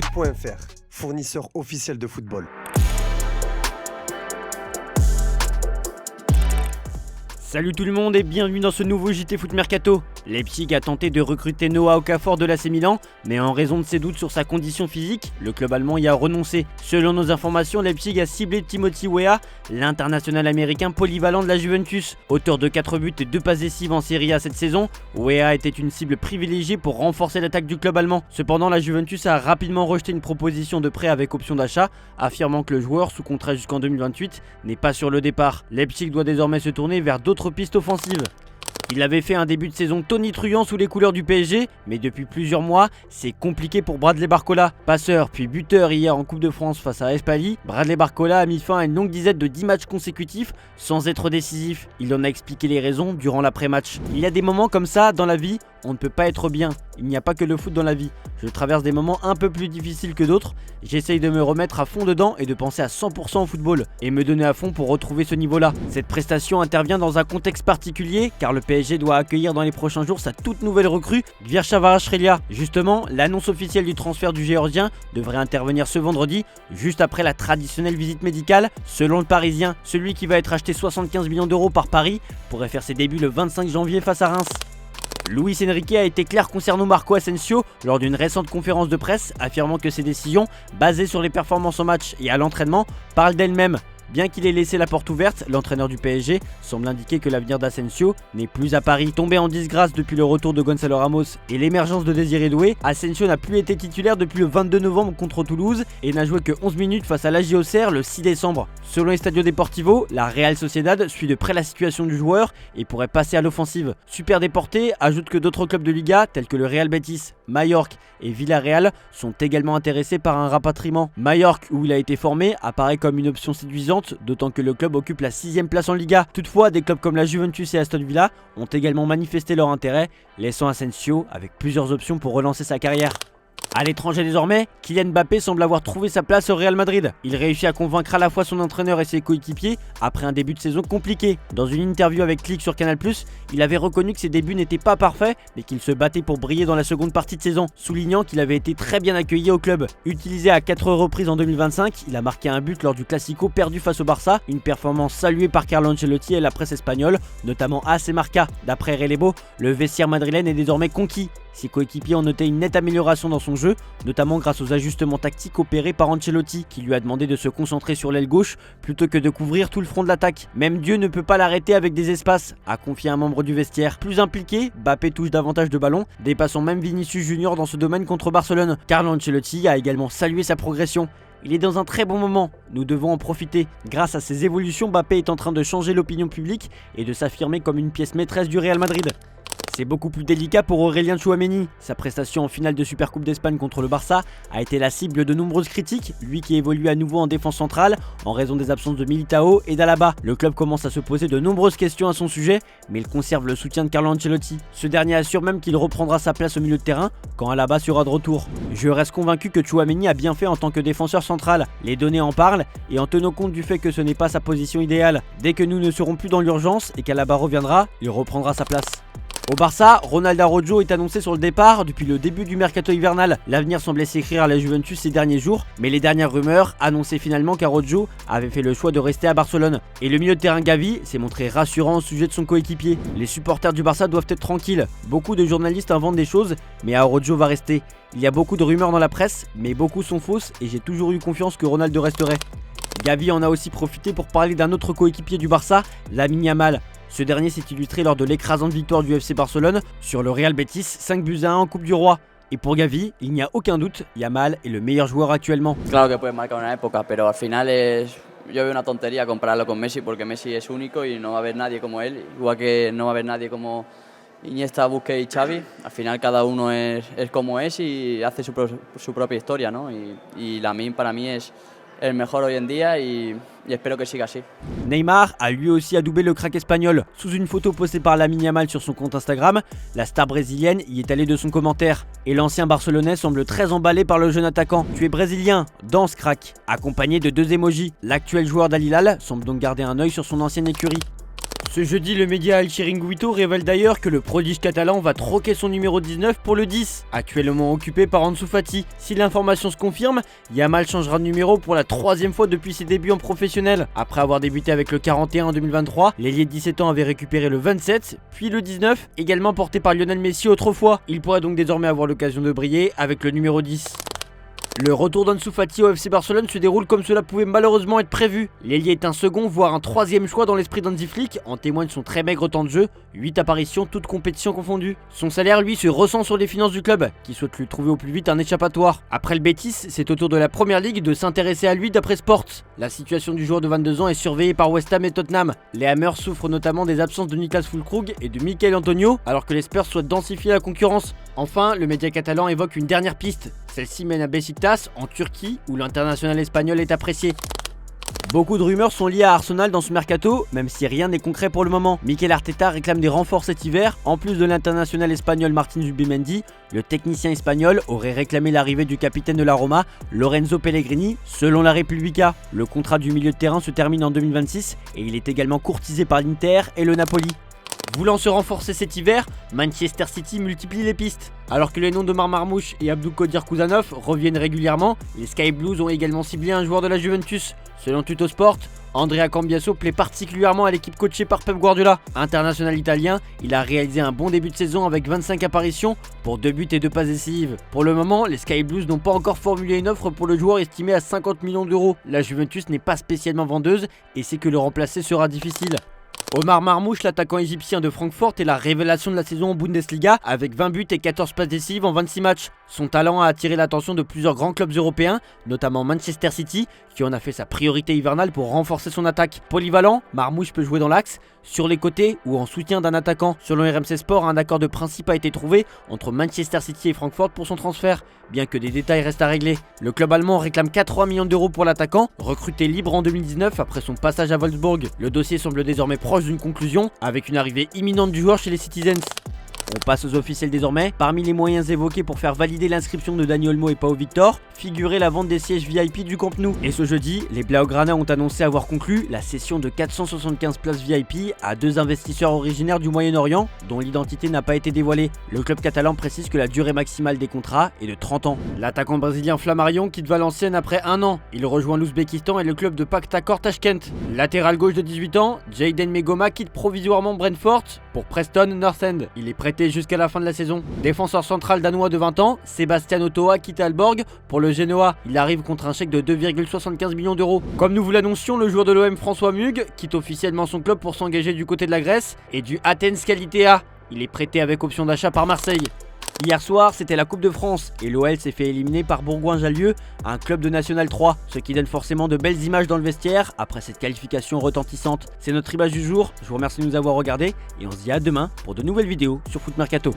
JTFoot.fr, fournisseur officiel de football. Salut tout le monde et bienvenue dans ce nouveau JT Foot Mercato. Leipzig a tenté de recruter Noah Okafor de l'AC Milan, mais en raison de ses doutes sur sa condition physique, le club allemand y a renoncé. Selon nos informations, Leipzig a ciblé Timothy Weah, l'international américain polyvalent de la Juventus. Auteur de 4 buts et 2 passes décisives en Serie A cette saison, Weah était une cible privilégiée pour renforcer l'attaque du club allemand. Cependant, la Juventus a rapidement rejeté une proposition de prêt avec option d'achat, affirmant que le joueur, sous contrat jusqu'en 2028, n'est pas sur le départ. Leipzig doit désormais se tourner vers d'autres pistes offensives. Il avait fait un début de saison tonitruant sous les couleurs du PSG, mais depuis plusieurs mois, c'est compliqué pour Bradley Barcola. Passeur puis buteur hier en Coupe de France face à Espali, Bradley Barcola a mis fin à une longue disette de 10 matchs consécutifs sans être décisif. Il en a expliqué les raisons durant l'après-match. Il y a des moments comme ça dans la vie, on ne peut pas être bien. Il n'y a pas que le foot dans la vie. Je traverse des moments un peu plus difficiles que d'autres. J'essaye de me remettre à fond dedans et de penser à 100% au football et me donner à fond pour retrouver ce niveau-là. Cette prestation intervient dans un contexte particulier car le PSG doit accueillir dans les prochains jours sa toute nouvelle recrue, Kvaratskhelia. Justement, l'annonce officielle du transfert du Géorgien devrait intervenir ce vendredi, juste après la traditionnelle visite médicale. Selon le Parisien, celui qui va être acheté 75 millions d'euros par Paris pourrait faire ses débuts le 25 janvier face à Reims. Luis Enrique a été clair concernant Marco Asensio lors d'une récente conférence de presse, affirmant que ses décisions, basées sur les performances en match et à l'entraînement, parlent d'elles-mêmes. Bien qu'il ait laissé la porte ouverte, l'entraîneur du PSG semble indiquer que l'avenir d'Asensio n'est plus à Paris. Tombé en disgrâce depuis le retour de Gonzalo Ramos et l'émergence de Désiré Doué, Asensio n'a plus été titulaire depuis le 22 novembre contre Toulouse et n'a joué que 11 minutes face à l'AJ Auxerre le 6 décembre. Selon Estadio Deportivo, la Real Sociedad suit de près la situation du joueur et pourrait passer à l'offensive. Super Deporté ajoute que d'autres clubs de Liga tels que le Real Betis, Majorque et Villarreal sont également intéressés par un rapatriement. Majorque, où il a été formé, apparaît comme une option séduisante, d'autant que le club occupe la 6ème place en Liga. Toutefois, des clubs comme la Juventus et Aston Villa ont également manifesté leur intérêt, laissant Asensio avec plusieurs options pour relancer sa carrière. À l'étranger désormais, Kylian Mbappé semble avoir trouvé sa place au Real Madrid. Il réussit à convaincre à la fois son entraîneur et ses coéquipiers après un début de saison compliqué. Dans une interview avec Click sur Canal+, il avait reconnu que ses débuts n'étaient pas parfaits, mais qu'il se battait pour briller dans la seconde partie de saison, soulignant qu'il avait été très bien accueilli au club. Utilisé à 4 reprises en 2025, il a marqué un but lors du Classico perdu face au Barça, une performance saluée par Carlo Ancelotti et la presse espagnole, notamment AS Marca. D'après Relebo, le vestiaire madrilène est désormais conquis. Ses coéquipiers ont noté une nette amélioration dans son jeu, notamment grâce aux ajustements tactiques opérés par Ancelotti, qui lui a demandé de se concentrer sur l'aile gauche plutôt que de couvrir tout le front de l'attaque. Même Dieu ne peut pas l'arrêter avec des espaces, a confié un membre du vestiaire. Plus impliqué, Mbappé touche davantage de ballons, dépassant même Vinicius Junior dans ce domaine contre Barcelone. Carlo Ancelotti a également salué sa progression. Il est dans un très bon moment, nous devons en profiter. Grâce à ces évolutions, Mbappé est en train de changer l'opinion publique et de s'affirmer comme une pièce maîtresse du Real Madrid. C'est beaucoup plus délicat pour Aurélien Tchouaméni. Sa prestation en finale de Supercoupe d'Espagne contre le Barça a été la cible de nombreuses critiques, lui qui évolue à nouveau en défense centrale en raison des absences de Militao et d'Alaba. Le club commence à se poser de nombreuses questions à son sujet, mais il conserve le soutien de Carlo Ancelotti. Ce dernier assure même qu'il reprendra sa place au milieu de terrain quand Alaba sera de retour. Je reste convaincu que Tchouaméni a bien fait en tant que défenseur central. Les données en parlent et en tenant compte du fait que ce n'est pas sa position idéale. Dès que nous ne serons plus dans l'urgence et qu'Alaba reviendra, il reprendra sa place. Au Barça, Ronald Araujo est annoncé sur le départ depuis le début du mercato hivernal. L'avenir semblait s'écrire à la Juventus ces derniers jours, mais les dernières rumeurs annonçaient finalement qu'Araujo avait fait le choix de rester à Barcelone. Et le milieu de terrain Gavi s'est montré rassurant au sujet de son coéquipier. Les supporters du Barça doivent être tranquilles. Beaucoup de journalistes inventent des choses, mais Araujo va rester. Il y a beaucoup de rumeurs dans la presse, mais beaucoup sont fausses et j'ai toujours eu confiance que Ronaldo resterait. Gavi en a aussi profité pour parler d'un autre coéquipier du Barça, Lamine Yamal. Ce dernier s'est illustré lors de l'écrasante victoire du FC Barcelone sur le Real Betis 5-1 en Coupe du Roi. Et pour Gavi, il n'y a aucun doute, Yamal est le meilleur joueur actuellement. Claro que puede marcar una época, pero al final yo veo una tontería compararlo con Messi porque Messi es único y no va a haber nadie como él, igual que no va a haber nadie como Iniesta, Busquets y Xavi. Al final cada uno es como es y hace su propia historia, ¿no? Y Lamine para mí es el mejor hoy en día y espero que siga así. Neymar a lui aussi adoubé le crack espagnol. Sous une photo postée par Lamine Yamal sur son compte Instagram, la star brésilienne y est allée de son commentaire. Et l'ancien barcelonais semble très emballé par le jeune attaquant. Tu es brésilien, danse crack, accompagné de 2 emojis. L'actuel joueur d'Al Hilal semble donc garder un œil sur son ancienne écurie. Ce jeudi, le média El Chiringuito révèle d'ailleurs que le prodige catalan va troquer son numéro 19 pour le 10, actuellement occupé par Ansu Fati. Si l'information se confirme, Yamal changera de numéro pour la 3e fois depuis ses débuts en professionnel. Après avoir débuté avec le 41 en 2023, l'ailier de 17 ans avait récupéré le 27, puis le 19, également porté par Lionel Messi autrefois. Il pourrait donc désormais avoir l'occasion de briller avec le numéro 10. Le retour d'Ansu Fati au FC Barcelone se déroule comme cela pouvait malheureusement être prévu. L'ailier est un second voire un 3e choix dans l'esprit d'Hansi Flick, en témoigne son très maigre temps de jeu, 8 apparitions toutes compétitions confondues. Son salaire lui se ressent sur les finances du club, qui souhaite lui trouver au plus vite un échappatoire. Après le Betis, c'est au tour de la première ligue de s'intéresser à lui d'après Sport. La situation du joueur de 22 ans est surveillée par West Ham et Tottenham. Les Hammers souffrent notamment des absences de Niklas Füllkrug et de Mikel Antonio, alors que les Spurs souhaitent densifier la concurrence. Enfin, le média catalan évoque une dernière piste. Celle-ci mène à Beşiktaş, en Turquie, où l'international espagnol est apprécié. Beaucoup de rumeurs sont liées à Arsenal dans ce mercato, même si rien n'est concret pour le moment. Mikel Arteta réclame des renforts cet hiver. En plus de l'international espagnol Martin Zubimendi, le technicien espagnol aurait réclamé l'arrivée du capitaine de la Roma, Lorenzo Pellegrini, selon la Repubblica. Le contrat du milieu de terrain se termine en 2026 et il est également courtisé par l'Inter et le Napoli. Voulant se renforcer cet hiver, Manchester City multiplie les pistes. Alors que les noms de Marmoush et Abdulkadir Kuzanov reviennent régulièrement, les Sky Blues ont également ciblé un joueur de la Juventus. Selon Tuttosport, Andrea Cambiaso plaît particulièrement à l'équipe coachée par Pep Guardiola. International italien, il a réalisé un bon début de saison avec 25 apparitions pour 2 buts et 2 passes décisives. Pour le moment, les Sky Blues n'ont pas encore formulé une offre pour le joueur estimé à 50 millions d'euros. La Juventus n'est pas spécialement vendeuse et sait que le remplacer sera difficile. Omar Marmoush, l'attaquant égyptien de Francfort, est la révélation de la saison en Bundesliga avec 20 buts et 14 passes décisives en 26 matchs. Son talent a attiré l'attention de plusieurs grands clubs européens, notamment Manchester City, qui en a fait sa priorité hivernale pour renforcer son attaque. Polyvalent, Marmoush peut jouer dans l'axe, sur les côtés ou en soutien d'un attaquant. Selon RMC Sport, un accord de principe a été trouvé entre Manchester City et Francfort pour son transfert, bien que des détails restent à régler. Le club allemand réclame 83 millions d'euros pour l'attaquant, recruté libre en 2019 après son passage à Wolfsburg. Le dossier semble désormais proche d'une conclusion, avec une arrivée imminente du joueur chez les Citizens. On passe aux officiels désormais. Parmi les moyens évoqués pour faire valider l'inscription de Dani Olmo et Pau Victor, figurait la vente des sièges VIP du Camp Nou. Et ce jeudi, les Blaugrana ont annoncé avoir conclu la cession de 475 places VIP à 2 investisseurs originaires du Moyen-Orient, dont l'identité n'a pas été dévoilée. Le club catalan précise que la durée maximale des contrats est de 30 ans. L'attaquant brésilien Flammarion quitte Valenciennes après 1 an. Il rejoint l'Ouzbékistan et le club de Paktakor Tashkent. Latéral gauche de 18 ans, Jayden Megoma quitte provisoirement Brentford pour Preston North End. Il est prêté jusqu'à la fin de la saison. Défenseur central danois de 20 ans, Sébastien Otoa quitte Aalborg pour le Genoa. Il arrive contre un chèque de 2,75 millions d'euros. Comme nous vous l'annoncions, le joueur de l'OM François Mug quitte officiellement son club pour s'engager du côté de la Grèce et du Athens Kalitea. Il est prêté avec option d'achat par Marseille. Hier soir, c'était la Coupe de France et l'OL s'est fait éliminer par Bourgoin-Jallieu, un club de National 3, ce qui donne forcément de belles images dans le vestiaire après cette qualification retentissante. C'est notre image du jour, je vous remercie de nous avoir regardés et on se dit à demain pour de nouvelles vidéos sur Foot Mercato.